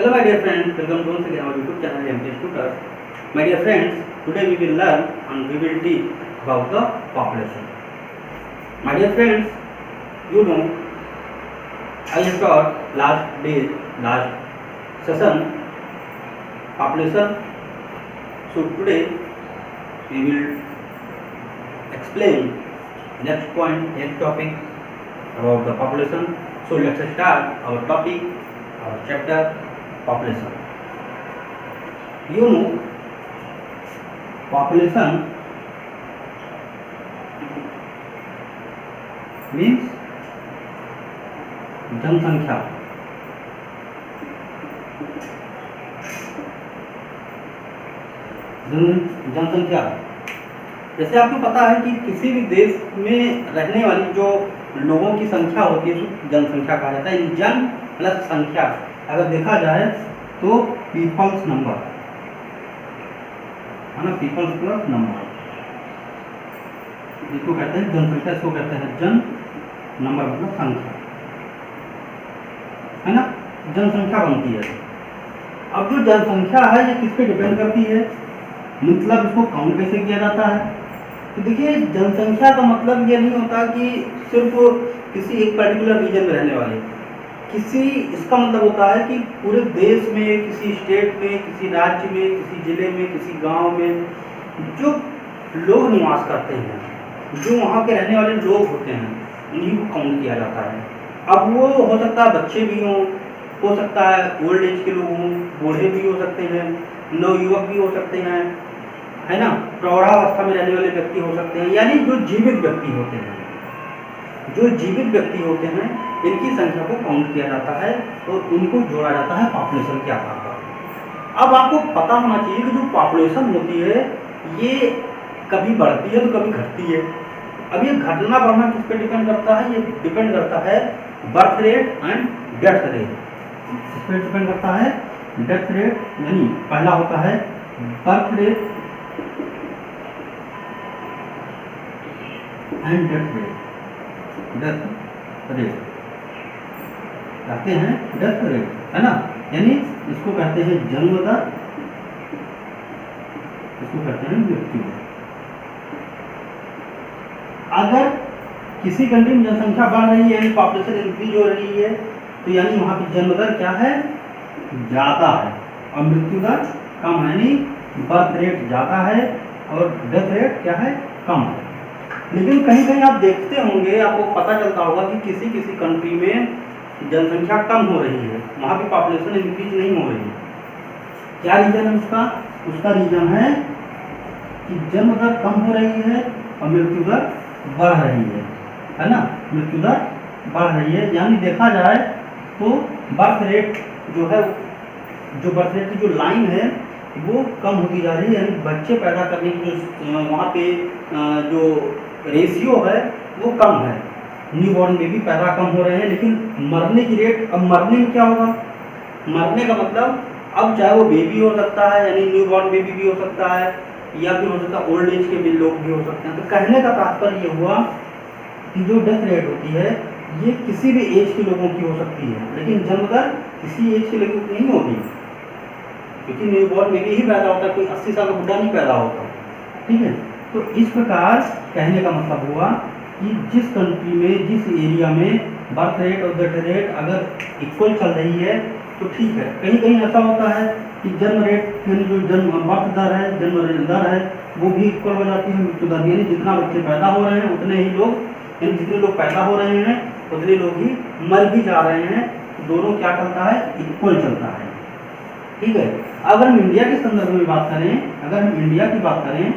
Hello my dear friends, welcome to once again our YouTube channel MPS Tutors. My dear friends, today we will learn and we will teach about the population. My dear friends, you know I have taught last session population. So today we will explain next point, next topic about the population. So let's start our topic, our chapter population. You know population means जनसंख्या. जनसंख्या जैसे आपको पता है कि किसी भी देश में रहने वाली जो लोगों की संख्या होती है उसको जनसंख्या कहा जाता है. जन प्लस संख्या अगर देखा जाए तो पीपल्स नंबर है ना, पीपल्स प्लस नंबर इसको कहते हैं जनसंख्या. इसको कहते हैं जन, नंबर मतलब संख्या है ना, जनसंख्या बनती है. अब जो जनसंख्या है ये किस पे डिपेंड करती है, मतलब इसको काउंट कैसे किया जाता है. तो देखिए जनसंख्या का मतलब ये नहीं होता कि सिर्फ किसी एक पर्टिकुलर रीजन में रहने वाले इसका मतलब होता है कि पूरे देश में, किसी स्टेट में, किसी राज्य में, किसी जिले में, किसी गांव में जो लोग निवास करते हैं, जो वहाँ के रहने वाले लोग होते हैं, उन्हीं को काउंट किया जाता है. अब वो हो सकता है बच्चे भी हों, हो सकता है ओल्ड एज के लोग हों, बूढ़े भी हो सकते हैं, नवयुवक भी हो सकते हैं, है ना, प्रौढ़ावस्था में रहने वाले व्यक्ति हो सकते हैं. यानी जो जीवित व्यक्ति होते हैं, जो जीवित व्यक्ति होते हैं इनकी संख्या को काउंट किया जाता है और इनको जोड़ा जाता है पॉपुलेशन के आधार पर. अब आपको पता होना चाहिए कि जो पॉपुलेशन होती है ये कभी बढ़ती है तो कभी घटती है. अब ये घटना बढ़ना किस पे डिपेंड करता है, ये डिपेंड करता है birth rate and death rate. इस पर डिपेंड करता है डेथ रेट, यानी पहला होता है birth rate and death rate. Death rate कहते हैं डेथ रेट, है ना, यानी इसको कहते हैं जन्म दर, इसको कहते हैं मृत्यु दर. अगर किसी कंट्री में जनसंख्या बढ़ रही है यानी पॉपुलेशन इंक्रीज हो रही है तो यानी वहाँ की जन्म दर क्या है, ज़्यादा है, और मृत्यु दर कम है. यानी बर्थ रेट ज़्यादा है और डेथ रेट क्या है, कम है. लेकिन कहीं कहीं आप देखते होंगे, आपको पता चलता होगा कि किसी किसी कंट्री में जनसंख्या कम हो रही है, वहाँ की पॉपुलेशन इंक्रीज नहीं हो रही है. क्या रीज़न है उसका? उसका रीज़न है कि जन्म दर कम हो रही है और मृत्यु दर बढ़ रही है ना, मृत्यु दर बढ़ रही है. यानी देखा जाए तो बर्थ रेट जो है, जो बर्थ रेट की जो लाइन है वो कम होती जा रही है, यानी बच्चे पैदा करने की जो वहाँ पे जो रेशियो है वो कम है. न्यू बॉर्न बेबी पैदा कम हो रहे हैं, लेकिन मरने की रेट, अब मरने में क्या होगा, मरने का मतलब अब चाहे वो बेबी हो सकता है, यानी न्यू बॉर्न बेबी भी हो सकता है, या फिर हो सकता है ओल्ड एज के भी लोग भी हो सकते हैं. तो कहने का तात्पर्य ये हुआ कि जो डेथ रेट होती है ये किसी भी एज के लोगों की हो सकती है, लेकिन जन्म दर किसी एज के लोगों की नहीं होगी, क्योंकि न्यू बॉर्न बेबी ही पैदा होता है, कोई 80 साल का बुढ़ा नहीं पैदा होता. ठीक है, तो इस प्रकार कहने का मतलब हुआ कि जिस कंट्री में, जिस एरिया में बर्थ रेट और डेथ रेट अगर इक्वल चल रही है तो ठीक है. कहीं कहीं ऐसा होता है कि जन्म रेट यानी जो जन्म बर्थ दर है, जन्म दर है वो भी इक्वल हो जाती है मृत्यु दर. यानी जितना बच्चे पैदा हो रहे हैं उतने ही लोग, यानी जितने लोग पैदा हो रहे हैं उतने लोग ही मर भी जा रहे हैं. दोनों क्या चलता है, इक्वल चलता है. ठीक है. अगर हम इंडिया के संदर्भ में बात करें, अगर हम इंडिया की बात करें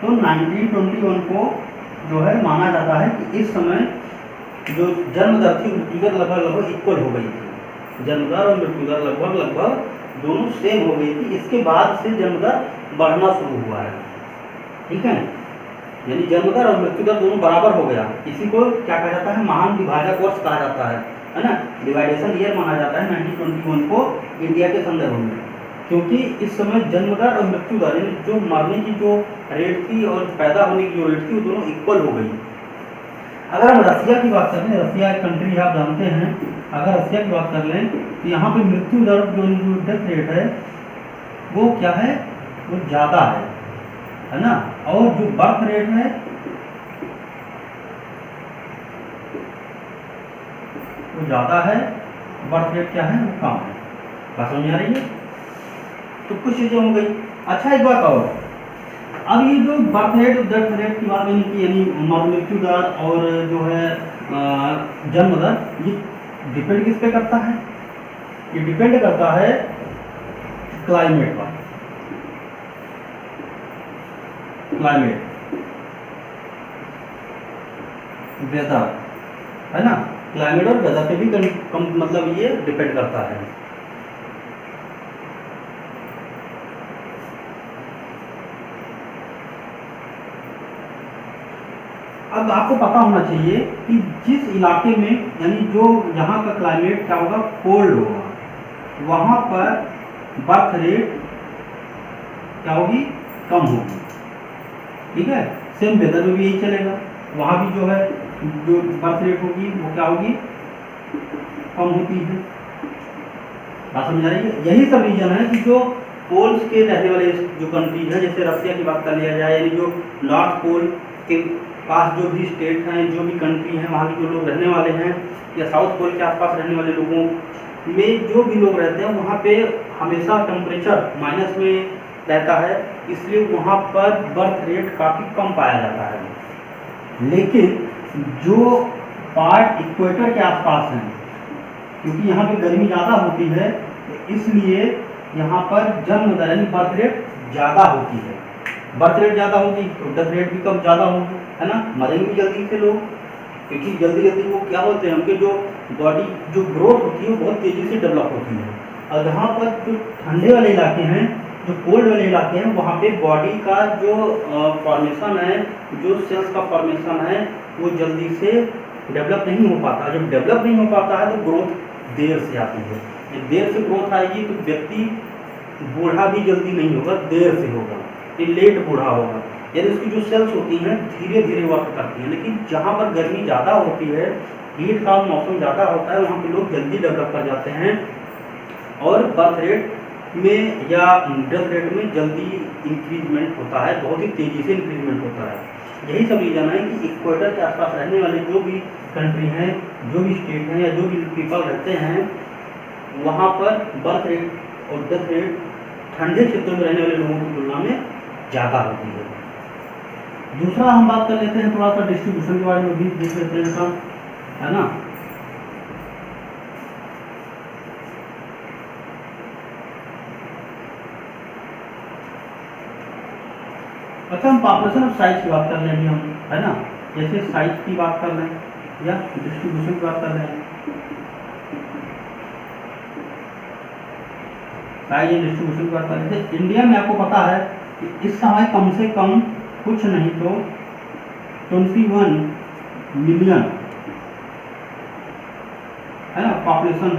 तो 1921 को जो है माना जाता है कि इस समय जो जन्म दर थी मृत्यु दर लगभग इक्वल हो गई थी. जन्म दर और मृत्यु दर लगभग दोनों सेम हो गई थी. इसके बाद से जन्म दर बढ़ना शुरू हुआ है. ठीक है, यानी जन्म दर और मृत्यु दर दोनों बराबर हो गया. इसी को क्या कहा जाता है, महान विभाजक वर्ष कहा जाता है ना, डिवाइडेशन ईयर माना जाता है 1921 को इंडिया के संदर्भ में, क्योंकि इस समय जन्म दर और मृत्यु दर यानी जो मरने की जो रेट थी और पैदा होने की जो रेट थी वो दोनों इक्वल हो गई. अगर हम रसिया की बात करें, रसिया एक कंट्री है, आप जानते हैं, अगर रसिया की बात कर लें तो यहाँ पे मृत्यु दर जो डेथ रेट है वो क्या है, वो ज़्यादा है ना, और जो बर्थ रेट है वो ज़्यादा है, बर्थ रेट क्या है, वो कम है। बात समझ आ रही है? तो कुछ चीज़ें हो गई। अच्छा एक बात और, अब ये जो बर्थ रेट डेथ रेट की बात मैंने की, यानी मृत्यु दर और जो है जन्म दर, ये डिपेंड किस पे करता है? ये डिपेंड करता है क्लाइमेट पर। क्लाइमेट, वेदर, है ना, क्लाइमेट और वेदर पे भी मतलब ये डिपेंड करता है। अब आपको पता होना चाहिए कि जिस इलाके में, यानी जो यहाँ का क्लाइमेट क्या होगा, कोल्ड होगा, वहाँ पर बर्थ रेट क्या होगी, कम होगी। ठीक है, सेम वेदर में भी यही चलेगा, वहाँ भी जो है जो बर्थ रेट होगी वो क्या होगी, कम होती है। बात समझ आ रही है? यही सब रीजन है कि जो पोल्स के रहने वाले जो कंट्री है, जैसे रसिया की बात कर लिया जाए, यानी जो नॉर्थ पोल के पास जो भी स्टेट हैं, जो भी कंट्री हैं, वहाँ के जो लोग रहने वाले हैं, या साउथ पोल के आसपास रहने वाले लोगों में जो भी लोग रहते हैं, वहाँ पे हमेशा टेम्परेचर माइनस में रहता है, इसलिए वहाँ पर बर्थ रेट काफ़ी कम पाया जाता है। लेकिन जो पार्ट इक्वेटर के आसपास हैं, क्योंकि यहाँ पे गर्मी ज़्यादा होती है, तो इसलिए यहाँ पर जन्म दर यानी बर्थ रेट ज़्यादा होती है। बर्थ रेट ज़्यादा होगी तो डेथ रेट भी कम ज़्यादा होगी, है ना, मरेंगे भी जल्दी से लोग, क्योंकि जल्दी जल्दी वो क्या होते हैं, उनके जो बॉडी जो ग्रोथ होती है वो बहुत तेज़ी से डेवलप होती है। और जहाँ पर जो ठंडे वाले इलाके हैं, जो कोल्ड वाले इलाके हैं, वहाँ पे बॉडी का जो फॉर्मेशन है, जो सेल्स का फॉर्मेशन है, वो जल्दी से डेवलप नहीं हो पाता। जब डेवलप नहीं हो पाता है तो ग्रोथ देर से आती है। जब देर से ग्रोथ आएगी तो व्यक्ति बूढ़ा भी जल्दी नहीं होगा, देर से होगा, ये लेट बूढ़ा होगा। यानी उसकी जो सेल्स होती हैं धीरे धीरे वर्क करती हैं। लेकिन जहाँ पर गर्मी ज़्यादा होती है, हीट का मौसम ज़्यादा होता है, वहाँ पे लोग जल्दी डेवलप कर जाते हैं और बर्थ रेट में या डेथ रेट में जल्दी इंक्रीजमेंट होता है, बहुत ही तेज़ी से इंक्रीजमेंट होता है। यही सब रीज़न है कि इक्वेटर के आसपास रहने वाले जो भी कंट्री हैं, जो भी स्टेट हैं, या जो भी पीपल रहते हैं, वहाँ पर बर्थ रेट और डेथ रेट ठंडे क्षेत्रों में रहने वाले लोगों की तुलना में ज़्यादा होती है। दूसरा हम बात कर लेते हैं, थोड़ा सा डिस्ट्रीब्यूशन के बारे में भी देख लेते हैं सब, है ना। अच्छा, हम पॉपुलेशन ऑफ साइज की बात कर लें अभी हम, है ना, जैसे साइज की बात कर लें या डिस्ट्रीब्यूशन की बात कर लें। साइज एंड डिस्ट्रीब्यूशन की बात कर लें। जैसे इंडिया में आपको पता है कि इस समय कम से कम कुछ नहीं तो 21 मिलियन, है ना, पॉपुलेशन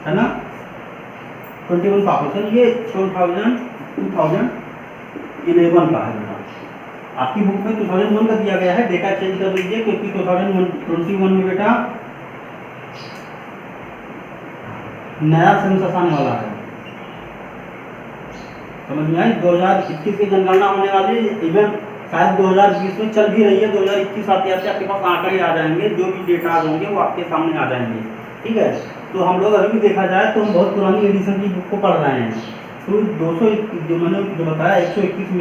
है ना, 21 पॉपुलेशन। ये 2011 का है बेटा, आपकी बुक में 2001 का दिया गया है, डेटा चेंज कर लीजिए, क्योंकि 2021 में बेटा नया सेंसस आने वाला है, समझ में आई। 2021 की जनगणना होने वाली, इवन शायद 2020 में चल भी रही है, 2021 आते आते आपके पास आंकड़े आ जाएंगे, जो भी डेटा होंगे वो आपके सामने आ जाएंगे। ठीक है, तो हम लोग अभी भी देखा जाए तो हम बहुत पुरानी एडिशन की बुक को पढ़ रहे हैं। तो 200 जो मैंने जो बताया 121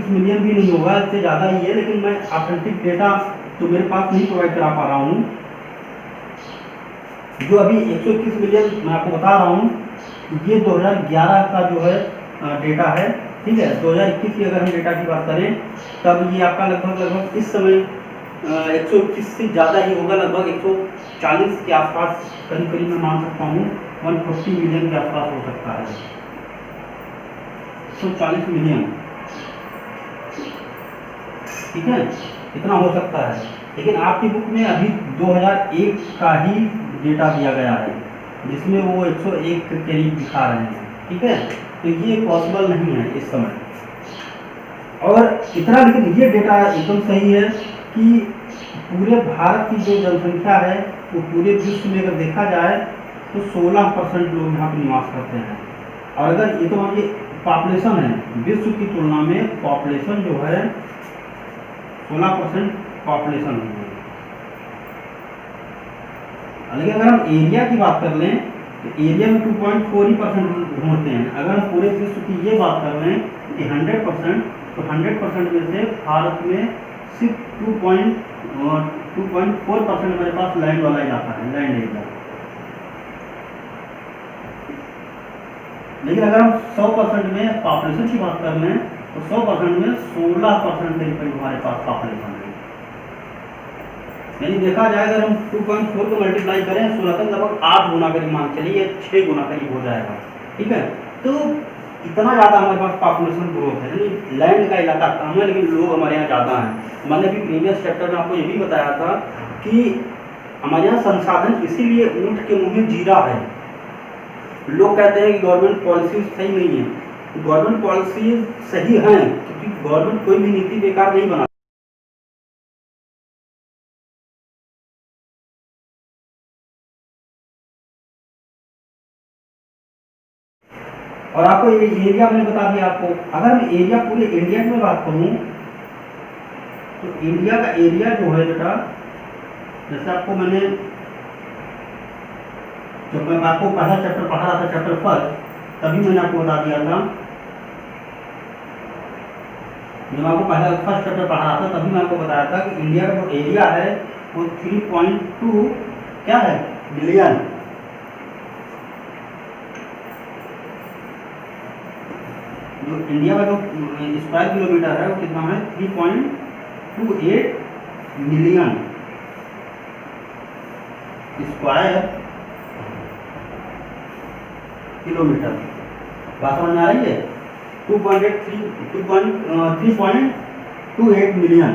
मिलियन भी नहीं होगा, इससे ज़्यादा ही है, लेकिन मैं ऑथेंटिक डेटा तो मेरे पास नहीं प्रोवाइड करा पा रहा हूँ। जो अभी 121 मिलियन मैं आपको बता रहा हूँ, ये 2011 का जो है डेटा है। ठीक है, 2021 की अगर हम डेटा की बात करें तब ये आपका लगभग इस समय 121 से ज़्यादा ही होगा, लगभग 140 के आसपास करीब करीब मैं मान सकता हूँ, 140 मिलियन के आसपास हो सकता है, 140 मिलियन। ठीक है, इतना हो सकता है। लेकिन आपकी बुक में अभी 2001 का ही डेटा दिया गया है, जिसमें वो 101 के करीब दिखा रहे हैं। ठीक है, तो ये पॉसिबल नहीं है इस समय। और इतना, लेकिन ये डेटा एकदम सही है कि पूरे भारत की जो जनसंख्या है वो पूरे विश्व में अगर देखा जाए तो 16% लोग यहाँ पर निवास करते हैं। और अगर ये तो मानिए पॉपुलेशन है, विश्व की तुलना में पॉपुलेशन जो है 16% पॉपुलेशन है। लेकिन अगर हम एरिया की बात कर लें तो एरिया में 2.4% ढूंढते हैं। अगर हम पूरे विश्व की ये बात कर लें कि 100%, तो 100% में से भारत में सिर्फ 2.4% हमारे पास लैंड वाला ही आता है, लैंड एरिया। लेकिन अगर हम 100% में पॉपुलेशन की बात कर लें तो 100% में 16% के करीब हमारे पास पॉपुलेशन है। यानी देखा जाए अगर हम 2.4 को मल्टीप्लाई करें 16 तक लगभग 8 गुना करीब मान चलिए, 6 गुना करीब हो जाएगा। ठीक है, तो इतना ज़्यादा हमारे पास पॉपुलेशन ग्रोथ है। यानी लैंड का इलाका कम है लेकिन लोग हमारे यहाँ ज़्यादा हैं। मैंने भी प्रीवियस चैप्टर में आपको ये भी बताया था कि हमारे यहाँ संसाधन इसीलिए ऊँट के मुँह में जीरा है। लोग कहते हैं कि गवर्नमेंट पॉलिसी सही नहीं है, गवर्नमेंट पॉलिसी सही है क्योंकि गवर्नमेंट कोई भी नीति बेकार नहीं बना। और आपको ये एरिया मैंने बता दिया आपको। अगर मैं एरिया पूरे इंडिया की बात करूं तो इंडिया का एरिया जो है बेटा, जैसे आपको मैंने जब मैं आपको पहला चैप्टर पढ़ा रहा था, चैप्टर फर्स्ट, तभी मैंने आपको बता दिया था, जब आपको पहला फर्स्ट चैप्टर पढ़ा रहा था तभी मैं आपको बताया था कि इंडिया का जो एरिया है वो 3.2 क्या है बिलियन। जो इंडिया का जो स्क्वायर किलोमीटर है वो कितना है 3.28 मिलियन स्क्वायर किलोमीटर। बात समझ में आ रही है? 3.28 मिलियन।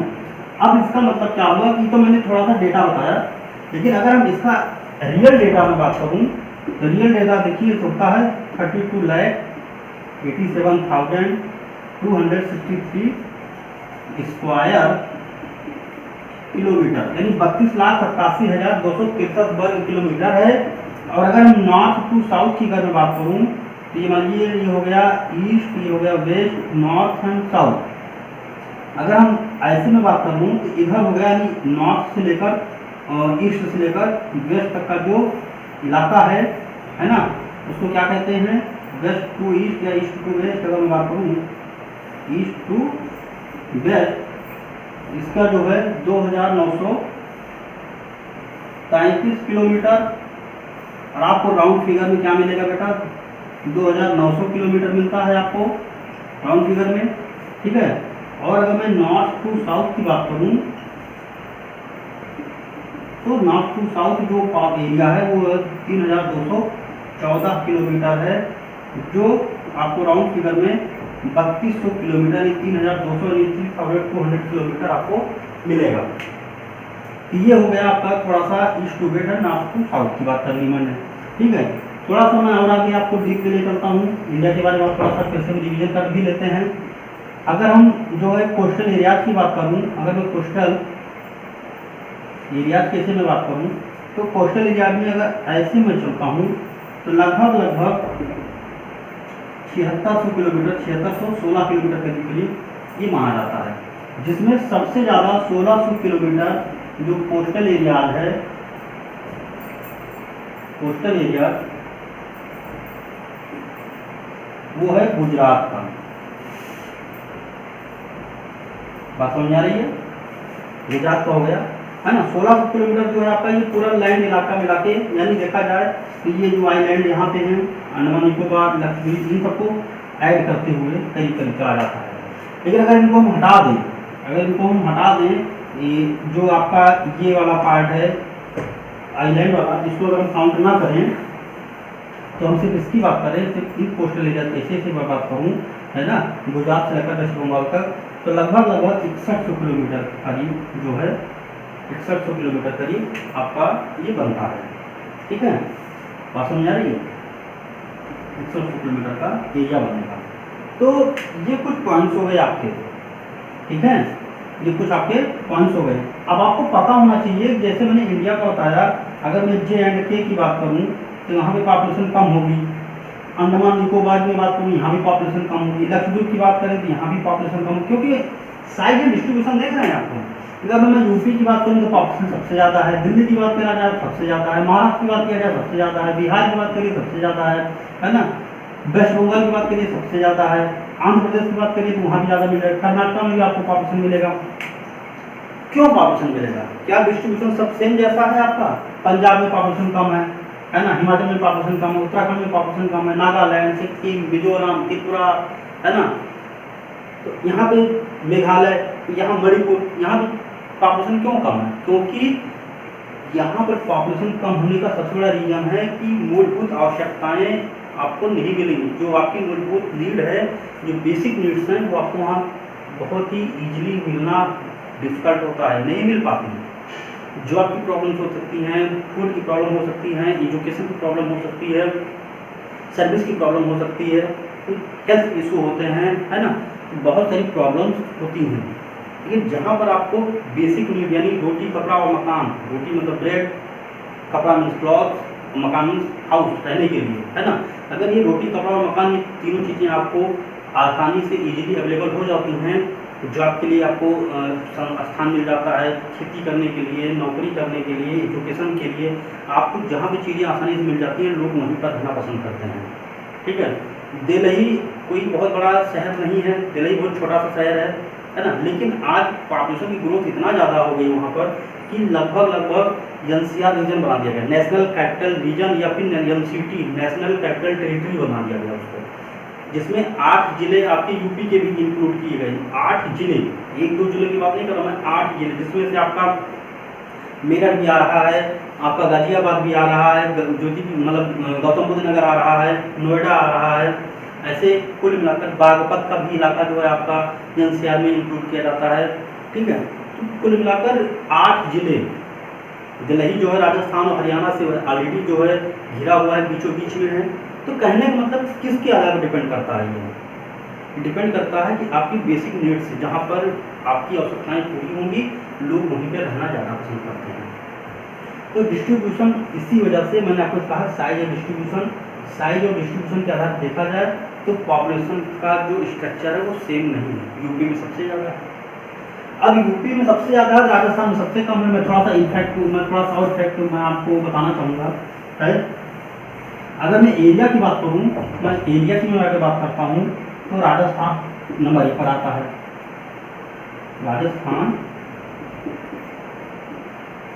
अब इसका मतलब क्या हुआ कि तो मैंने थोड़ा सा डेटा बताया, लेकिन अगर हम इसका रियल डेटा में बात करूं तो रियल डेटा देखिए होता है 32,87,263 स्क्वायर किलोमीटर, यानी 32,87,263 वर्ग किलोमीटर है। और अगर हम नॉर्थ टू साउथ की अगर मैं बात करूं तो ये मान लीजिए ये हो गया ईस्ट, ये हो गया वेस्ट, नॉर्थ एंड साउथ। अगर हम ऐसे में बात करूं तो इधर हो गया यानी नॉर्थ से लेकर और ईस्ट से लेकर वेस्ट तक का जो इलाका है ना, उसको क्या कहते हैं वेस्ट टू ईस्ट या ईस्ट टू वेस्ट। अगर मैं बात करूं ईस्ट टू वेस्ट, इसका जो है 2,933 किलोमीटर। और आपको राउंड फिगर में क्या मिलेगा बेटा 2,900 किलोमीटर मिलता है आपको राउंड फिगर में। ठीक है, और अगर मैं नॉर्थ टू साउथ की बात करूं तो नॉर्थ टू साउथ जो एरिया है वो 3,214 किलोमीटर है, जो आपको राउंड फिगर में 3200 किलोमीटर 3,200 किलोमीटर आपको मिलेगा। ये हो गया आपका थोड़ा सा ईस्ट टू वेस्ट है, नॉर्थ टू साउथ की बात करनी मैंने। ठीक है, थोड़ा सा मैं और आगे आपको डीप में ले चलता हूँ इंडिया के बारे में, थोड़ा सा फिर से रिविजन कर भी लेते हैं। अगर हम जो है कोस्टल एरियाज की बात करूँ, अगर मैं कोस्टल एरियाज कैसे में बात करूँ तो कोस्टल एरियाज में अगर ऐसे में चलता हूँ तो लगभग 7600 किलोमीटर, 7616 किलोमीटर के करीब ये माना जाता है, जिसमें सबसे ज़्यादा 1600 किलोमीटर जो कोस्टल एरियाज है, कोस्टल एरिया वो है गुजरात का। बात समझ आ रही है? गुजरात का हो गया है ना। 1600 किलोमीटर जो है आपका ये पूरा लैंड इलाका मिला के, यानी देखा जाए तो ये जो आइलैंड यहाँ पे हैं अंडमान निकोबार, लक्षद्वीप, इन सबको ऐड करते हुए करीब करीब चला जाता है। लेकिन अगर इनको हम हटा दें, ये जो आपका ये वाला पार्ट है आइलैंड वाला, इसको अगर हम काउंट ना करें तो हम सिर्फ इसकी बात करें, सिर्फ इन कोस्टल एरिया कैसे से मैं बात करूँ है ना, गुजरात से लेकर वेस्ट बंगाल तक, तो लगभग 6100 किलोमीटर करीब जो है 6100 किलोमीटर करीब आपका ये बनता है। ठीक है, बात समझ आ रही है? 6100 किलोमीटर का एरिया बनेगा। तो ये कुछ पॉइंट्स हो गए आपके ठीक है, ये कुछ आपके पॉइंट्स हो गए। अब आपको पता होना चाहिए, जैसे मैंने इंडिया का बताया, अगर मैं J&K की बात करूँ तो यहाँ पे पॉपुलेशन कम होगी। अंडमान निकोबार की बात करूँ, यहाँ भी पॉपुलेशन कम होगी। लक्षद्वीप की बात करें तो यहाँ भी पॉपुलेशन कम होगी, क्योंकि साइज एंड डिस्ट्रीब्यूशन देख रहे हैं आपको। अगर मैं यूपी की बात करूँ तो पॉपुलेशन सबसे ज़्यादा है, दिल्ली की बात करा जाए सबसे ज़्यादा है, महाराष्ट्र की बात किया जाए सबसे ज़्यादा है, बिहार की बात करिए सबसे ज़्यादा है ना, वेस्ट बंगाल की बात करिए सबसे ज़्यादा है, आंध्र प्रदेश की बात करिए तो वहाँ भी ज़्यादा मिलेगा, कर्नाटक में भी आपको पॉपुलेशन मिलेगा। क्यों पॉपुलेशन मिलेगा? क्या डिस्ट्रीब्यूशन सब सेम जैसा है आपका? पंजाब में पॉपुलेशन कम है ना, हिमाचल में पॉपुलेशन कम है, उत्तराखंड में पॉपुलेशन कम है, नागालैंड, सिक्किम, मिजोरम, त्रिपुरा, है ना, तो यहाँ पे मेघालय, यहाँ मणिपुर, यहाँ पे पॉपुलेशन क्यों कम है? क्योंकि यहाँ पर पॉपुलेशन कम होने का सबसे बड़ा रीजन है कि मूलभूत आवश्यकताएं आपको नहीं मिलेंगी। जो आपकी मूलभूत नीड है, जो बेसिक नीड्स हैं, वो आपको वहाँ बहुत ही ईजिली मिलना डिफिकल्ट होता है, नहीं मिल पाती है। जो आपकी प्रॉब्लम्स हो सकती हैं, फूड की प्रॉब्लम हो सकती है, एजुकेशन की प्रॉब्लम हो सकती है, सर्विस की प्रॉब्लम हो सकती है, हेल्थ इशू होते हैं, है ना, बहुत सारी प्रॉब्लम्स होती हैं। लेकिन जहाँ पर आपको बेसिक नीड यानी रोटी, कपड़ा और मकान, रोटी मतलब ब्रेड, कपड़ा मीन्स क्लॉथ, मकान मीन्स हाउस, रहने के लिए, है ना, अगर ये रोटी, कपड़ा और मकान, ये तीनों चीज़ें आपको आसानी से इजीली अवेलेबल हो जाती हैं, जॉब के लिए आपको स्थान मिल जाता है, खेती करने के लिए, नौकरी करने के लिए, एजुकेशन के लिए, आपको जहाँ भी चीज़ें आसानी से मिल जाती हैं, लोग वहीं पर रहना पसंद करते हैं। ठीक है, दिल्ली कोई बहुत बड़ा शहर नहीं है, दिल्ली बहुत छोटा सा शहर है ना, लेकिन आज पॉपुलेशन की ग्रोथ इतना ज़्यादा हो गई वहाँ पर कि लगभग NCR रीजन बना दिया गया, नेशनल कैपिटल रीजन, या फिर NCT, नेशनल कैपिटल टेरिटरी बना दिया गया उसको, जिसमें 8 जिले आपके यूपी के भी इंक्लूड किए गए। 8 जिले, 1-2 जिले की बात नहीं कर रहा मैं, 8 जिले, जिसमें से आपका मेरठ भी आ रहा है, आपका गाजियाबाद भी आ रहा है, ज्योति मतलब गौतम बुद्ध नगर आ रहा है, नोएडा आ रहा है, ऐसे कुल मिलाकर बागपत का भी इलाका जो है आपका NCR में इंक्लूड किया जाता है। ठीक है, तो कुल मिलाकर 8 जिले, दिल्ली जो है राजस्थान और हरियाणा से ऑलरेडी जो है घिरा हुआ है, बीचों बीच में है। तो कहने का मतलब किसके आधार पर डिपेंड करता है? ये डिपेंड करता है कि आपकी बेसिक नीड्स, जहाँ पर आपकी आवश्यकताएं पूरी होंगी, लोग वहीं पर रहना ज़्यादा पसंद करते हैं। तो डिस्ट्रीब्यूशन, इसी वजह से मैंने आपको कहा साइज और डिस्ट्रीब्यूशन, साइज और डिस्ट्रीब्यूशन के आधार पर देखा जाए तो पॉपुलेशन का जो स्ट्रक्चर है वो सेम नहीं है। यूपी में सबसे ज़्यादा है, अब यूपी में सबसे ज़्यादा है, राजस्थान में सबसे कम है। मैं थोड़ा सा और फैक्ट मैं आपको बताना चाहूँगा है। अगर मैं एरिया की बात करूँ, मैं एरिया की मैं अगर बात करता हूँ तो राजस्थान नंबर 1 पर आता है, राजस्थान,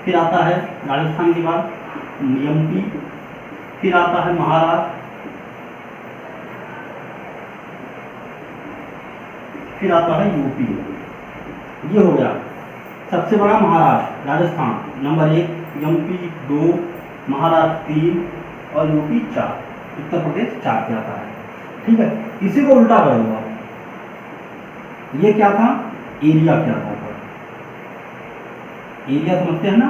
फिर आता है राजस्थान के बाद MP, फिर आता है महाराष्ट्र, फिर आता है यूपी। ये हो गया सबसे बड़ा महाराष्ट्र, राजस्थान नंबर 1, MP 2, महाराष्ट्र 3 और यूपी 4, उत्तर प्रदेश 4 पे आता है। ठीक है, इसी को उल्टा करूंगा, ये क्या था, एरिया क्या था, एरिया समझते हैं ना,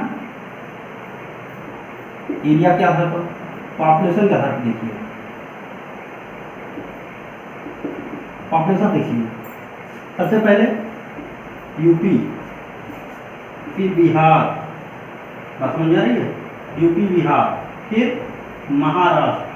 एरिया के आधार पर, पॉपुलेशन के आधार पर देखिए, पॉपुलेशन देखिए, सबसे पहले यूपी, फिर बिहार, बात समझ आ रही है, यूपी बिहार, फिर महाराष्ट्र।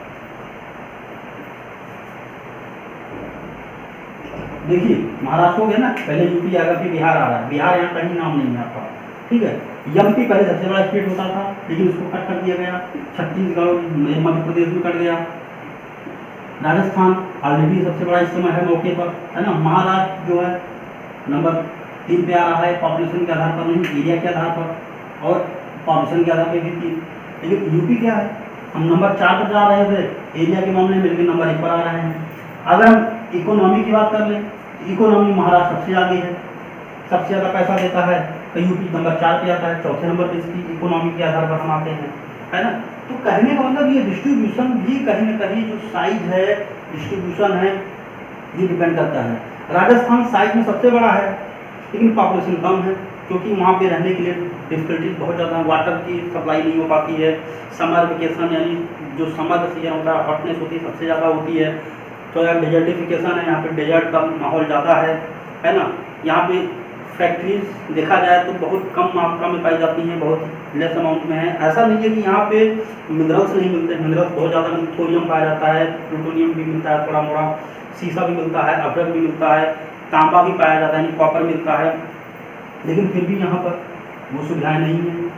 देखिए महाराष्ट्र हो गया ना, पहले यूपी आएगा, फिर बिहार आ रहा है, बिहार यहाँ कहीं नाम नहीं है आपका। ठीक है, MP पहले सबसे बड़ा स्टेट होता था, लेकिन उसको कट कर दिया गया, छत्तीसगढ़, मध्य प्रदेश भी कट गया, राजस्थान ऑलरेडी सबसे बड़ा इस समय है मौके पर, है ना, महाराष्ट्र जो है नंबर 3 पे आ रहा है, पॉपुलेशन के आधार पर नहीं, एरिया के आधार पर, और पॉपुलेशन के आधार पर भी 3। लेकिन यूपी क्या है, हम नंबर 4 पर जा रहे थे एरिया के मामले में, लेकिन नंबर 1 पर आ रहे हैं। अगर हम इकोनॉमी की बात कर लें, इकोनॉमी महाराष्ट्र सबसे आगे है, सबसे ज़्यादा पैसा देता है, तो यूपी नंबर 4 पे आता है, चौथे नंबर पर इसकी इकोनॉमी के आधार पर हम आते हैं, है ना। तो कहने का मतलब ये डिस्ट्रीब्यूशन भी कहीं ना कहीं जो साइज है, डिस्ट्रीब्यूशन है, ये डिपेंड करता है। राजस्थान साइज में सबसे बड़ा है, लेकिन पॉपुलेशन कम है, क्योंकि वहाँ पे रहने के लिए डिफिकल्टीज बहुत ज़्यादा है, वाटर की सप्लाई नहीं हो पाती है, समर वेकेशन यानी जो समर का सीजन होता है, हॉटनेस होती है, सबसे ज़्यादा होती है। तो यार डेजर्टिफिकेशन है, यहाँ पे डेजर्ट का माहौल ज़्यादा है ना। यहाँ पे फैक्ट्रीज देखा जाए तो बहुत कम मात्रा में पाई जाती हैं, बहुत लेस अमाउंट में है। ऐसा नहीं है कि यहाँ पे मिनरल्स नहीं मिलते, मिनरल्स बहुत ज़्यादा, थोरियम पाया जाता है, प्लूटोनियम भी मिलता है थोड़ा मोड़ा, सीसा भी मिलता है, अभ्रक भी मिलता है, तांबा भी पाया जाता है, यानी कॉपर मिलता है, लेकिन फिर भी यहाँ पर वो सुविधाएँ नहीं हैं।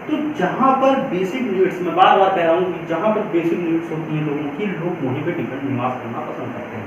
तो जहाँ पर बेसिक नीड्स, मैं बार बार कह रहा हूँ कि जहाँ पर बेसिक नीड्स होती हैं लोगों की, लोग वहीं पर टिकट निवास करना पसंद करते हैं।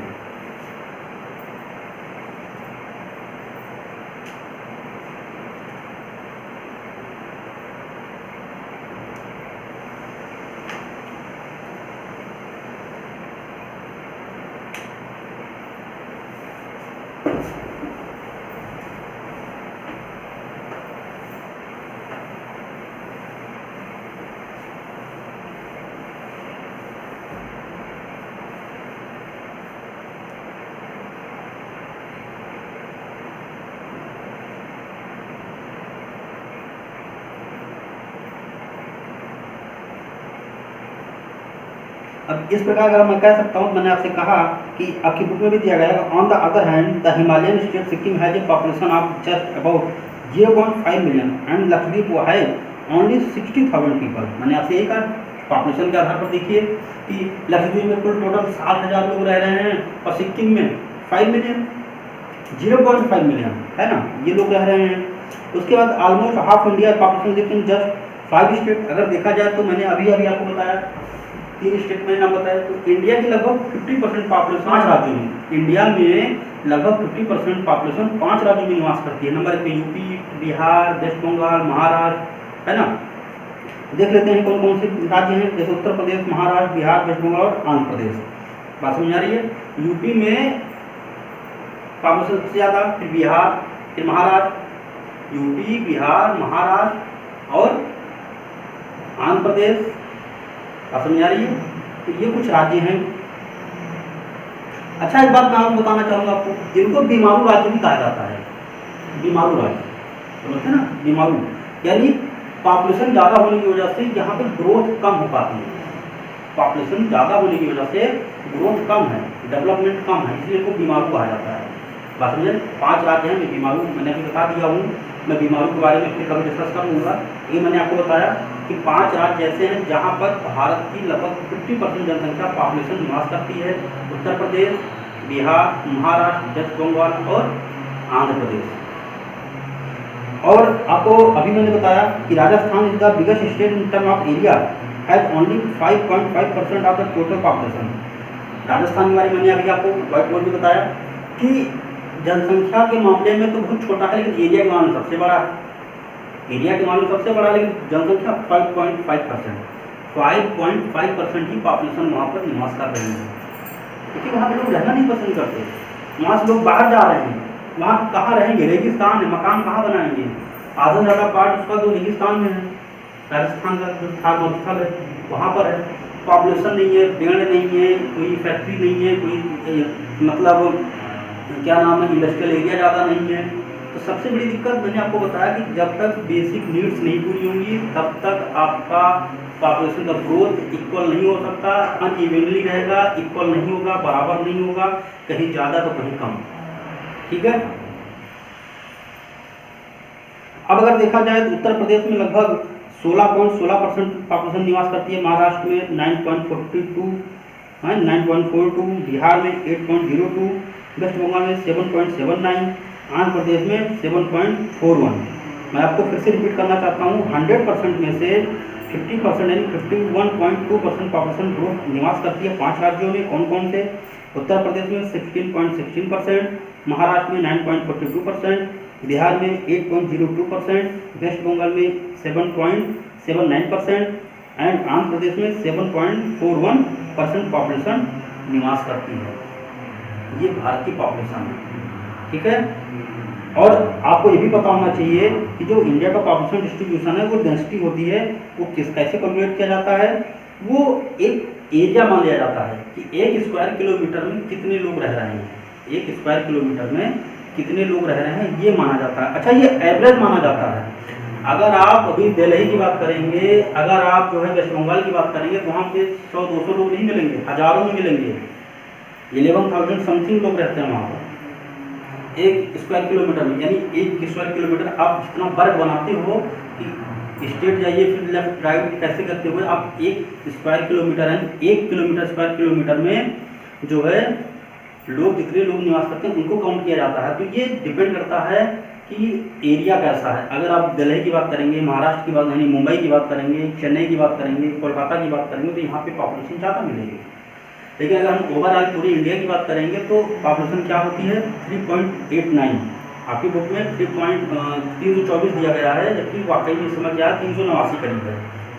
अब इस प्रकार अगर मैं कह सकता हूँ, मैंने आपसे कहा कि आपकी बुक में भी दिया गया है, on the other hand the Himalayan state Sikkim has a population of just about 0.5 million and Lakshadweep has only 60,000 people. मैंने आपसे यही कहा, पॉपुलेशन के आधार पर देखिए कि लक्षद्वीप में कुल टोटल 60,000 लोग रह रहे हैं और सिक्किम में 5 मिलियन, 0.5 मिलियन है ना, ये लोग रह रहे हैं। उसके बाद almost half India population lives in just 5 state. अगर देखा जाए तो मैंने अभी आपको बताया 3 स्टेट में नाम बताया, तो इंडिया की लगभग 50% पॉपुलेशन 5 राज्यों में, इंडिया में लगभग 50% पॉपुलेशन 5 राज्यों में निवास करती है। नंबर 1 पे यूपी, बिहार, वेस्ट बंगाल, महाराष्ट्र, है ना। देख लेते हैं कौन कौन से राज्य हैं, जैसे उत्तर प्रदेश, महाराष्ट्र, बिहार, वेस्ट बंगाल और आंध्र प्रदेश। बात समझ आ रही है। यूपी में पॉपुलेशन सबसे ज़्यादा, फिर बिहार, फिर महाराष्ट्र, यूपी, बिहार, महाराष्ट्र और आंध्र प्रदेश। बात समझ आ रही है। तो ये कुछ राज्य हैं। अच्छा, एक बात मैं आपको बताना चाहूँगा आपको, जिनको बीमारू राज्य भी कहा जाता है, बीमारू राज्य, समझते हैं ना, बीमारू यानी पॉपुलेशन ज़्यादा होने की वजह से यहाँ पर ग्रोथ कम हो पाती है, पॉपुलेशन ज़्यादा होने की वजह से ग्रोथ कम है, डेवलपमेंट कम है, इसलिए इनको बीमारू कहा जाता है। बात समझे। 5 राज्य हैं, मैं बीमारू मैंने अभी बता दिया हूँ, मैं बीमारू के बारे में फिर कभी डिस्कस करूँगा। ये मैंने आपको बताया कि 5 राज्य ऐसे हैं जहाँ पर भारत की लगभग 50% जनसंख्या पॉपुलेशन निवास करती है, उत्तर प्रदेश, बिहार, महाराष्ट्र, वेस्ट बंगाल और आंध्र प्रदेश। और आपको अभी मैंने बताया कि Rajasthan is the biggest state in term of area, has only 5.5% of the total population. Rajasthan के बारे में मैंने अभी आपको व्हाइट बोर्ड में बताया कि जनसंख्या के मामले में तो बहुत छोटा है, लेकिन एरिया के मामले में सबसे बड़ा है, एरिया के मामले में सबसे बड़ा, लेकिन जनसंख्या 5.5% ही पॉपुलेशन वहाँ पर निवास कर रही है, क्योंकि वहाँ पे लोग रहना नहीं पसंद करते, वहाँ से लोग बाहर जा रहे हैं। वहाँ कहाँ रहेंगे, रेगिस्तान है, मकान कहाँ बनाएंगे, आधा ज़्यादा पार्ट उसका तो रेगिस्तान में है, राजस्थान का जो धर्मस्थल है वहाँ पर है, पॉपुलेशन नहीं है, पेड़ नहीं है, कोई फैक्ट्री नहीं है, कोई मतलब क्या नाम है, इंडस्ट्रियल एरिया ज़्यादा नहीं है। तो सबसे बड़ी दिक्कत मैंने आपको बताया कि जब तक बेसिक नीड्स नहीं पूरी होंगी तब तक आपका पॉपुलेशन का ग्रोथ इक्वल नहीं हो सकता, अनइवनली रहेगा, इक्वल नहीं होगा, बराबर नहीं होगा, कहीं ज़्यादा तो कहीं कम। ठीक है। अब अगर देखा जाए तो उत्तर प्रदेश में लगभग 16.16% पॉपुलेशन निवास करती है, महाराष्ट्र में 9.42 9.42, बिहार में 8.02, वेस्ट बंगाल में 7.79, आंध्र प्रदेश में 7.41। मैं आपको फिर से रिपीट करना चाहता हूँ, 100% में से 50% यानी 51.2% पॉपुलेशन ग्रोथ निवास करती है 5 राज्यों में। कौन कौन से? उत्तर प्रदेश में 16.16%, महाराष्ट्र में 9.42%, बिहार में 8.02%, वेस्ट बंगाल में 7.79% एंड आंध्र प्रदेश में 7.41% पॉपुलेशन निवास करती है। ये भारत की पॉपुलेशन है। ठीक है। और आपको ये भी पता होना चाहिए कि जो इंडिया का पॉपुलेशन डिस्ट्रीब्यूशन है वो डेंसिटी होती है, वो कैसे कैलकुलेट किया जाता है, वो एक एरिया मान लिया जाता है कि 1 स्क्वायर किलोमीटर में कितने लोग रह रहे हैं, 1 स्क्वायर किलोमीटर में कितने लोग रह रहे हैं ये माना जाता है। अच्छा, ये एवरेज माना जाता है। अगर आप अभी दिल्ली की बात करेंगे, अगर आप जो है वेस्ट बंगाल की बात करेंगे तो वहाँ पे 100-200 लोग नहीं मिलेंगे, हज़ारों में मिलेंगे, 11,000 समथिंग लोग रहते हैं वहाँ पर। 1 स्क्वायर किलोमीटर में, यानी 1 स्क्वायर किलोमीटर आप जितना वर्ग बनाते हो कि स्ट्रेट जाइए फिर लेफ्ट राइट कैसे करते हुए आप 1 स्क्वायर किलोमीटर यानी 1 किलोमीटर स्क्वायर किलोमीटर में जो है लोग जितने लोग निवास करते हैं उनको काउंट किया जाता है। तो ये डिपेंड करता है कि एरिया कैसा है। अगर आप दिल्ली की बात करेंगे, महाराष्ट्र की बात यानी मुंबई की बात करेंगे, चेन्नई की बात करेंगे, कोलकाता की बात करेंगे तो यहाँ पे पॉपुलेशन ज़्यादा मिलेगी। लेकिन अगर हम ओवरऑल पूरी इंडिया की बात करेंगे तो पॉपुलेशन क्या होती है 3.89। आपकी बुक में 324 दिया गया है, जबकि वाकई में इस समय क्या है 389 करीब है,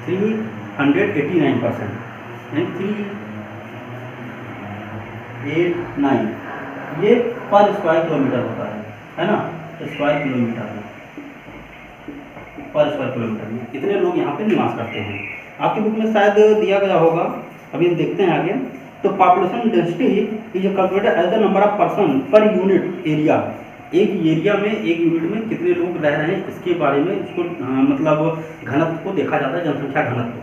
389% यानी 389 ये पर स्क्वायर किलोमीटर होता है ना, स्क्वायर किलोमीटर में, पर स्क्वायर किलोमीटर में इतने लोग यहाँ पे निवास करते हैं। आपकी बुक में शायद दिया गया होगा, अभी हम देखते हैं आगे। तो population density is calculated as the number of person per unit area. एक एरिया में एक यूनिट में कितने लोग रह रहे हैं इसके बारे में इसको मतलब घनत्व को देखा जाता है, जनसंख्या घनत्व।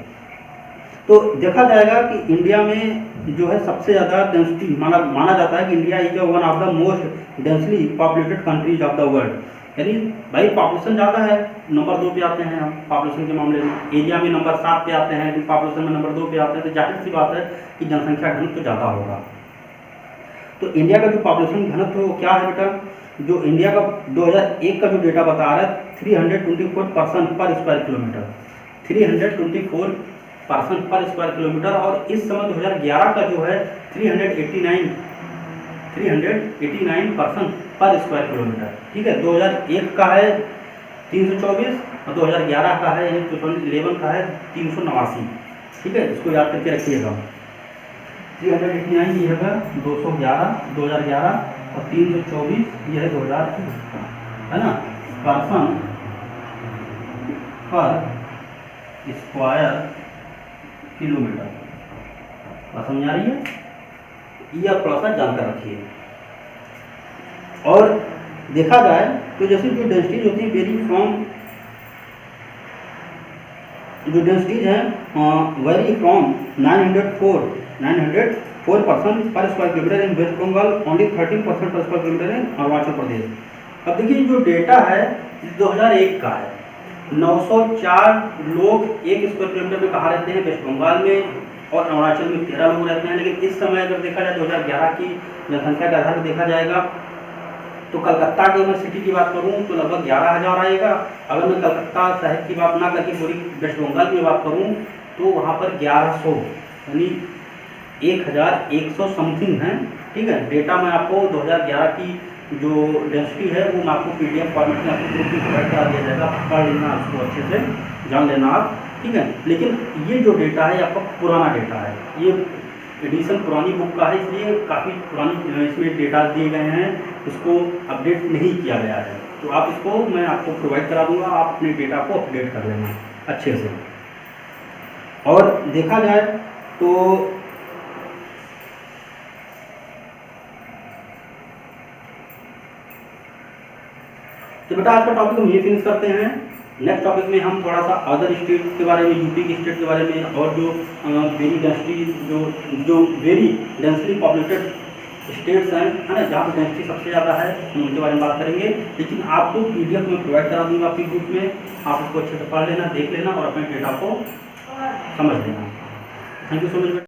तो देखा जाएगा कि इंडिया में जो है सबसे ज़्यादा डेंसिटी माना जाता है कि India is one of the most densely populated countries of the world. यानी भाई पॉपुलेशन ज़्यादा है, नंबर 2 पे आते हैं हम पॉपुलेशन के मामले में, एरिया में नंबर 7 पे आते हैं, पॉपुलेशन में नंबर 2 पे आते हैं, तो जाहिर सी बात है कि जनसंख्या घनत्व तो ज़्यादा होगा। तो इंडिया का जो पॉपुलेशन घनत्व वो क्या है बेटा, जो इंडिया का 2001 का जो डेटा बता रहा है 324 पर्सन पर स्क्वायर किलोमीटर, 324% पर स्क्वायर किलोमीटर। और इस समय 2011 का जो है 389% पर स्क्वायर किलोमीटर। ठीक है, 2001 का है 324 और 2011 का है यानी 2011 का है 389। ठीक है, इसको याद करके रखिएगा। 389 ये है 2011 और 324 ये है 2000, है ना, पर्सन पर स्क्वायर किलोमीटर। बात समझ आ रही है? ये आप थोड़ा सा जानकर रखिए। और देखा जाए तो जैसे जो डेंसिटीज होती है वेरी फ्रॉम, जो डेंसिटीज है vary from 904 person per square kilometre in West Bengal, only 13% per square kilometre in Arunachal Pradesh. अब देखिए जो डेटा है 2001 का है, 904 लोग 1 स्क्वायर किलोमीटर में कहाँ रहते हैं, वेस्ट बंगाल में, और अरुणाचल में 13 लोग रहते हैं। लेकिन इस समय अगर देखा जाए 2011 की जनसंख्या के आधार पर देखा जाएगा तो कलकत्ता की मैं सिटी की बात करूं तो लगभग 11,000 आएगा। अगर मैं कलकत्ता शहर की बात ना करके पूरी वेस्ट बंगाल की बात करूं तो वहां पर 1100 यानी 1100 समथिंग है। ठीक है, डेटा मैं आपको 2011 की जो डेंसिटी है वो मैं आपको PDF फॉर्मेट में आपको ग्रुप में प्रोवाइड करा दिया जाएगा, पढ़ लेना, उसको अच्छे से जान लेना आप। ठीक है, लेकिन ये जो डेटा है आपका पुराना डेटा है, ये एडिशन पुरानी बुक का है, इसलिए काफ़ी पुरानी इसमें डेटा दिए गए हैं, इसको अपडेट नहीं किया गया है। तो आप इसको मैं आपको प्रोवाइड करा दूंगा, आप अपने डेटा को अपडेट कर लेना अच्छे से। और देखा जाए तो बेटा आज का टॉपिक हम ये फिनिश करते हैं। नेक्स्ट टॉपिक में हम थोड़ा सा अदर स्टेट के बारे में, यूपी के स्टेट के बारे में, और जो वेरी डेंसिटी जो वेरी डेंसली पॉपुलेटेड स्टेट्स हैं, है ना, जहाँ पर डेंसिटी सबसे ज़्यादा है, हम उनके बारे में बात करेंगे। लेकिन आपको PDF में प्रोवाइड करा दूंगा आपकी ग्रुप में, आप उसको अच्छे से पढ़ लेना, देख लेना और अपने डेटा को समझ लेना। Thank you so much.